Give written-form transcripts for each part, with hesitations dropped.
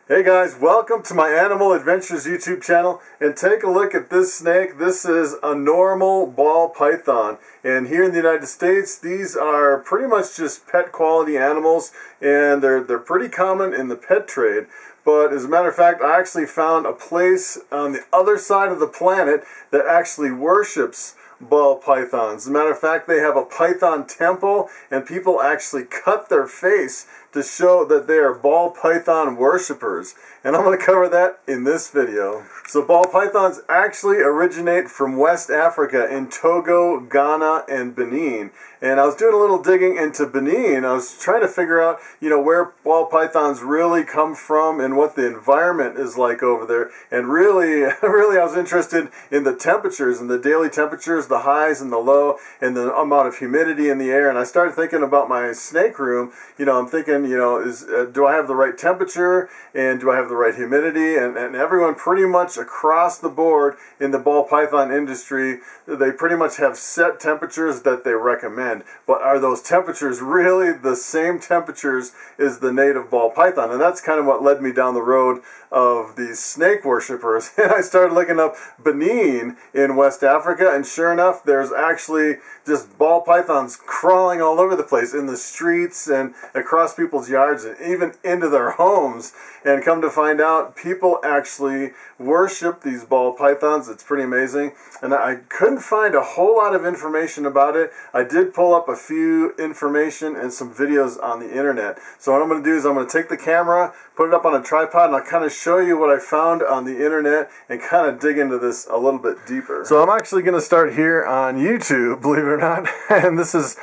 Hey guys, welcome to my Animal Adventures YouTube channel, and take a look at this snake. This is a normal ball python, and here in the United States these are pretty much just pet quality animals, and they're pretty common in the pet trade. But as a matter of fact, I actually found a place on the other side of the planet that actually worships ball pythons. As a matter of fact, they have a python temple, and people actually cut their face to show that they are ball python worshippers. And I'm going to cover that in this video. So ball pythons actually originate from West Africa in Togo, Ghana, and Benin. And I was doing a little digging into Benin. I was trying to figure out, where ball pythons really come from and what the environment is like over there. And really I was interested in the temperatures and the daily temperatures, the highs and the low, and the amount of humidity in the air. And I started thinking about my snake room. I'm thinking, do I have the right temperature, and do I have the right humidity? And everyone pretty much across the board in the ball python industry, they pretty much have set temperatures that they recommend. But are those temperatures really the same temperatures as the native ball python? And that's kind of what led me down the road of these snake worshippers. And I started looking up Benin in West Africa, and sure enough, there's actually just ball pythons crawling all over the place in the streets and across people's yards and even into their homes. And come to find out, people actually worship these ball pythons. It's pretty amazing. And I couldn't find a whole lot of information about it. I did pull up a few information and some videos on the internet. So what I'm going to do is I'm going to take the camera, put it up on a tripod, and I'll kind of show you what I found on the internet and kind of dig into this a little bit deeper. So I'm actually going to start here on YouTube, believe it or not. And this is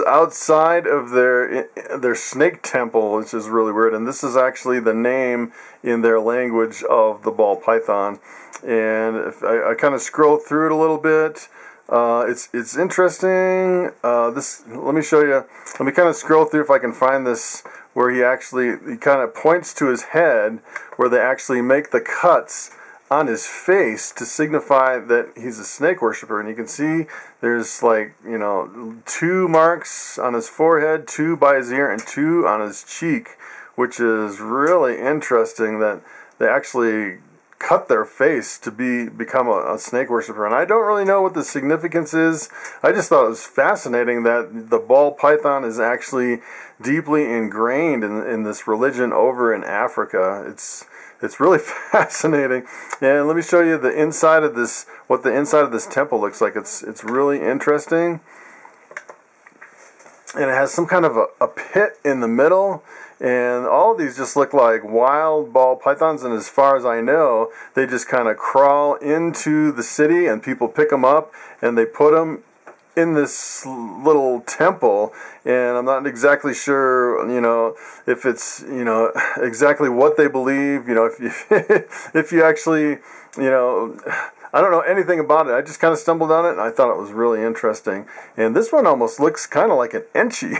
outside of their snake temple, which is really weird. And this is actually the name in their language of the ball python. And if I kind of scroll through it a little bit, it's interesting. Let me show you. Let me kind of scroll through if I can find this where he kind of points to his head, where they actually make the cuts on his face to signify that he's a snake worshiper. And you can see there's 2 marks on his forehead, 2 by his ear, and 2 on his cheek, which is really interesting that they actually cut their face to become a snake worshiper. And I don't really know what the significance is. I just thought it was fascinating that the ball python is actually deeply ingrained in this religion over in Africa. It's really fascinating. And let me show you the inside of this, what the inside of this temple looks like. It's really interesting. And it has some kind of a pit in the middle. And all of these just look like wild ball pythons, and as far as I know, they just kind of crawl into the city and people pick them up and they put them in this little temple. And I'm not exactly sure, if it's, exactly what they believe, if you actually, I don't know anything about it. I just kind of stumbled on it, and I thought it was really interesting. And this one almost looks kind of like an enchi,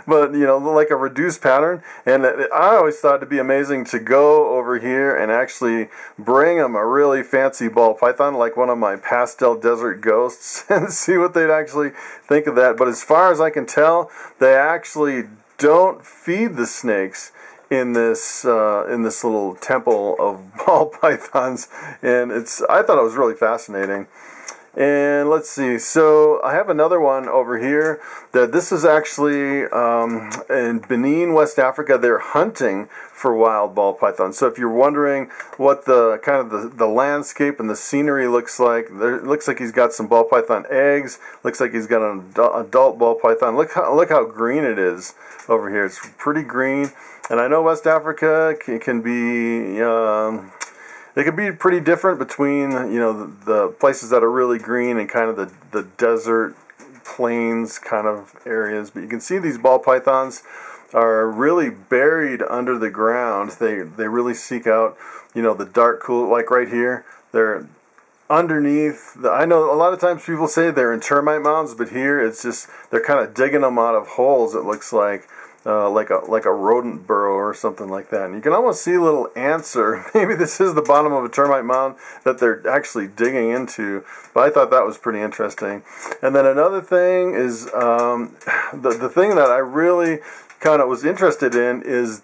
but like a reduced pattern. And I always thought it'd be amazing to go over here and actually bring them a really fancy ball python, like one of my pastel desert ghosts, and see what they'd actually think of that. But as far as I can tell, they actually don't feed the snakes in this little temple of ball pythons, and I thought it was really fascinating. And let's see, so I have another one over here that this is actually in Benin, West Africa. They're hunting for wild ball pythons. So if you're wondering what the kind of the landscape and the scenery looks like, it looks like he's got some ball python eggs. Looks like he's got an adult ball python. Look how green it is over here. It's pretty green. And I know West Africa can be it can be pretty different between the places that are really green and kind of the desert plains kind of areas. But you can see these ball pythons are really buried under the ground. They really seek out the dark, cool, like right here. They're underneath. I know a lot of times people say they're in termite mounds, but here it's just they're kind of digging them out of holes. It looks like a rodent burrow or something like that. And you can almost see little ants, or maybe this is the bottom of a termite mound that they're actually digging into. But I thought that was pretty interesting. And then another thing is the thing that I really kind of was interested in is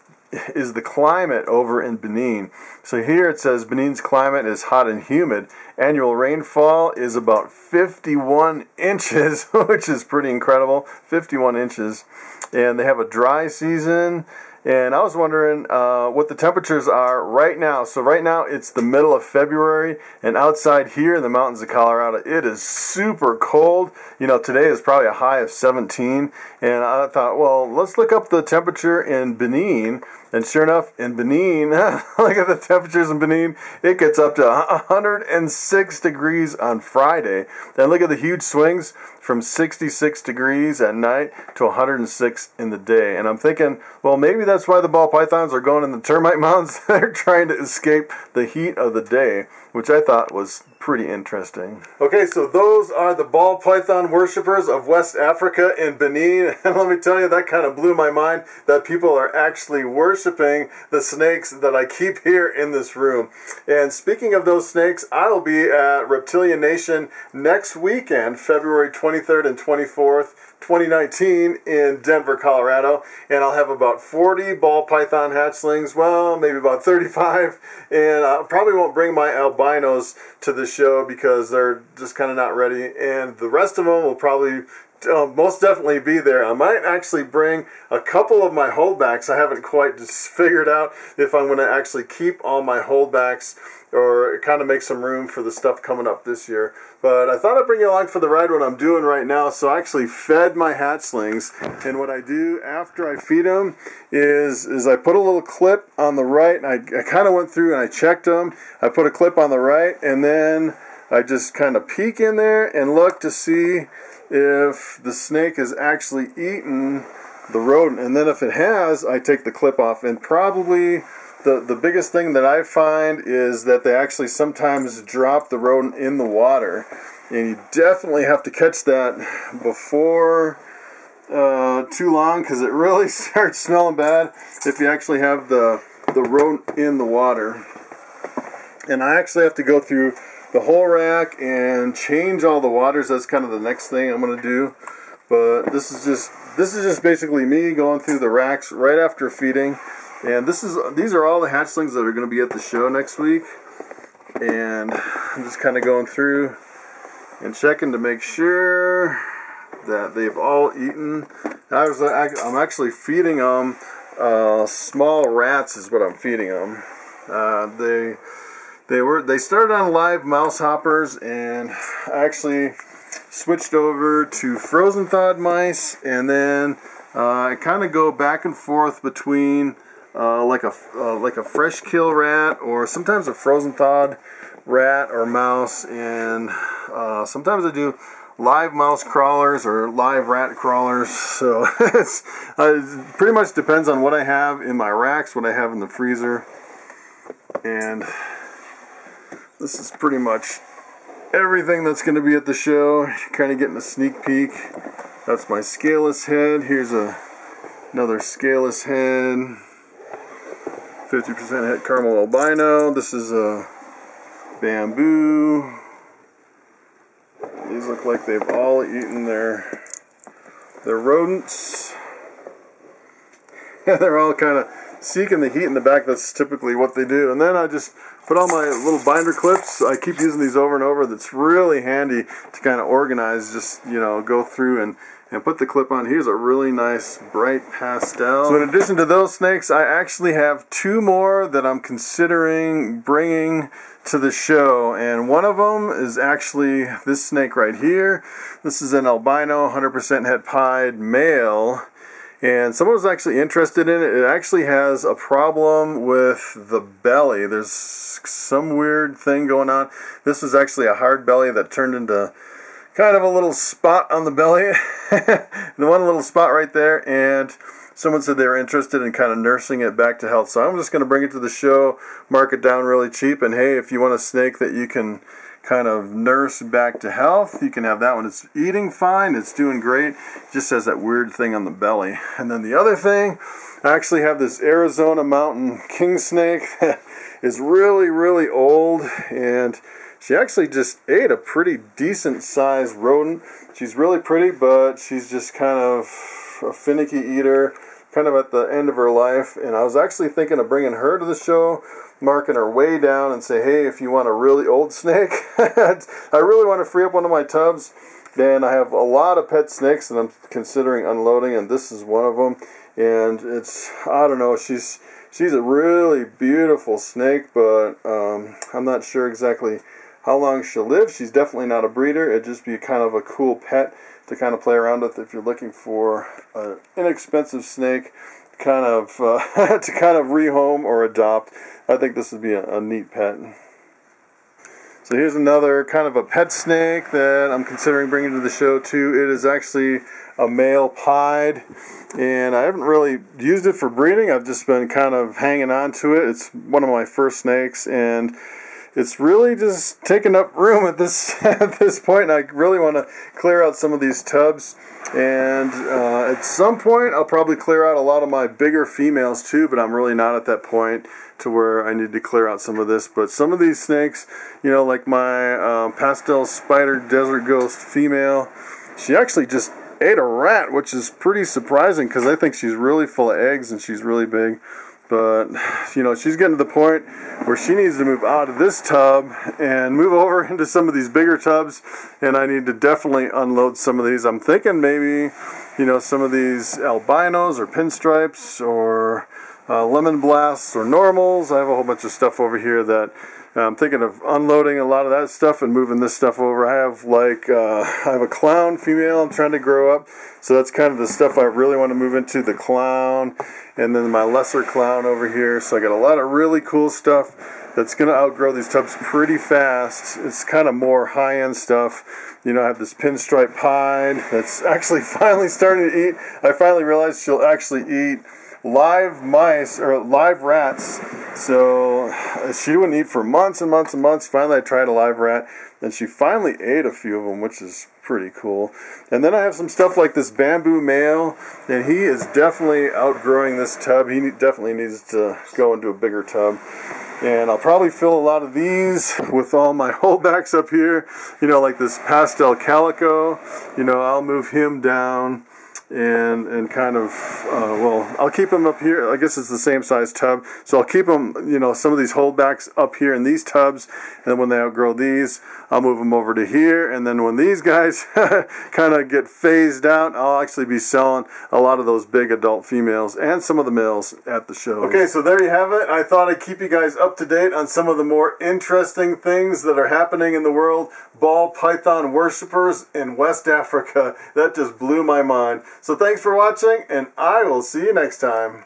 is the climate over in Benin. So here it says Benin's climate is hot and humid. Annual rainfall is about 51 inches, which is pretty incredible. 51 inches. And they have a dry season. And I was wondering what the temperatures are right now. So right now it's the middle of February, and outside here in the mountains of Colorado, it is super cold. You know, today is probably a high of 17. And I thought, well, let's look up the temperature in Benin. And sure enough, in Benin, look at the temperatures in Benin. It gets up to 106 degrees on Friday. And look at the huge swings from 66 degrees at night to 106 in the day. And I'm thinking, well, maybe that's why the ball pythons are going in the termite mounds. They're trying to escape the heat of the day, which I thought was pretty interesting. Okay, so those are the ball python worshippers of West Africa in Benin. And let me tell you, that kind of blew my mind that people are actually worshiping the snakes that I keep here in this room. And speaking of those snakes, I will be at Reptilian Nation next weekend, February 23rd and 24th, 2019 in Denver, Colorado, and I'll have about 40 ball python hatchlings, well, maybe about 35, and I probably won't bring my albinos to the show because they're just kind of not ready, and the rest of them will probably most definitely be there. I might actually bring a couple of my holdbacks. I haven't quite just figured out if I'm going to actually keep all my holdbacks or kind of make some room for the stuff coming up this year. But I thought I'd bring you along for the ride what I'm doing right now. So I actually fed my hatchlings, and what I do after I feed them is I put a little clip on the right, and I kind of went through and I checked them. I put a clip on the right, and then I just kind of peek in there and look to see if the snake has actually eaten the rodent. And then if it has, I take the clip off. And probably the biggest thing that I find is that they actually sometimes drop the rodent in the water. And you definitely have to catch that before too long, because it really starts smelling bad if you actually have the rodent in the water. And I actually have to go through the whole rack and change all the waters. That's kind of the next thing I'm going to do. But this is just basically me going through the racks right after feeding. And these are all the hatchlings that are going to be at the show next week. And I'm just kind of going through and checking to make sure that they've all eaten. I'm actually feeding them small rats is what I'm feeding them. They started on live mouse hoppers, and I actually switched over to frozen thawed mice, and then I kind of go back and forth between like a fresh kill rat, or sometimes a frozen thawed rat or mouse, and sometimes I do live mouse crawlers or live rat crawlers. So it pretty much depends on what I have in my racks, what I have in the freezer. And this is pretty much everything that's going to be at the show. Kind of getting a sneak peek. That's my scaleless head. Here's another scaleless head. 50% het caramel albino. This is a bamboo. These look like they've all eaten their rodents. They're all kind of seeking the heat in the back. That's typically what they do. And then I just put all my little binder clips. I keep using these over and over. That's really handy to kind of organize. Just, you know, go through and put the clip on. Here's a really nice bright pastel. So in addition to those snakes, I actually have two more that I'm considering bringing to the show, and one of them is actually this snake right here. This is an albino 100% het pied male. And someone was actually interested in it. It actually has a problem with the belly. There's some weird thing going on. This was actually a hard belly that turned into kind of a little spot on the belly. The one little spot right there. And someone said they were interested in kind of nursing it back to health. So I'm just going to bring it to the show, mark it down really cheap. And hey, if you want a snake that you can kind of nurse back to health, you can have that one. It's eating fine, it's doing great, it just has that weird thing on the belly. And then the other thing, I actually have this Arizona mountain king snake that is really old, and she actually just ate a pretty decent sized rodent. She's really pretty, but she's just kind of a finicky eater. kind of at the end of her life, and I was actually thinking of bringing her to the show, marking her way down, and say, hey, if you want a really old snake, I really want to free up one of my tubs, and I have a lot of pet snakes that I'm considering unloading, and this is one of them. And it's, I don't know, she's a really beautiful snake, but I'm not sure exactly how long she'll live. She's definitely not a breeder. It'd just be kind of a cool pet to kind of play around with if you're looking for an inexpensive snake kind of to kind of rehome or adopt. I think this would be a neat pet. So here's another kind of a pet snake that I'm considering bringing to the show too. It is actually a male pied, and I haven't really used it for breeding. I've just been kind of hanging on to it. It's one of my first snakes, and it's really just taking up room at this point, and I really want to clear out some of these tubs. And at some point I'll probably clear out a lot of my bigger females too, but I'm really not at that point to where I need to clear out some of this. But some of these snakes, you know, like my pastel spider desert ghost female, she actually just ate a rat, which is pretty surprising because I think she's really full of eggs and she's really big. But, you know, she's getting to the point where she needs to move out of this tub and move over into some of these bigger tubs, and I need to definitely unload some of these. I'm thinking maybe, you know, some of these albinos or pinstripes or lemon blasts or normals. I have a whole bunch of stuff over here that I'm thinking of unloading a lot of that stuff and moving this stuff over. I have like I have a clown female I'm trying to grow up, so that's kind of the stuff I really want to move into, the clown, and then my lesser clown over here. So I got a lot of really cool stuff that's going to outgrow these tubs pretty fast. It's kind of more high-end stuff. You know, I have this pinstripe pied that's actually finally starting to eat. I finally realized she'll actually eat live mice or live rats. So she wouldn't eat for months and months and months. Finally I tried a live rat, and she finally ate a few of them, which is pretty cool. And then I have some stuff like this bamboo male, and he is definitely outgrowing this tub. He definitely needs to go into a bigger tub. And I'll probably fill a lot of these with all my holdbacks up here, you know, like this pastel calico. You know, I'll move him down and kind of, well, I'll keep them up here. I guess it's the same size tub, so I'll keep them, you know, some of these holdbacks up here in these tubs, and then when they outgrow these, I'll move them over to here, and then when these guys kind of get phased out, I'll actually be selling a lot of those big adult females and some of the males at the show. Okay, so there you have it. I thought I'd keep you guys up to date on some of the more interesting things that are happening in the world. Ball python worshippers in West Africa. That just blew my mind. So thanks for watching, and I will see you next time.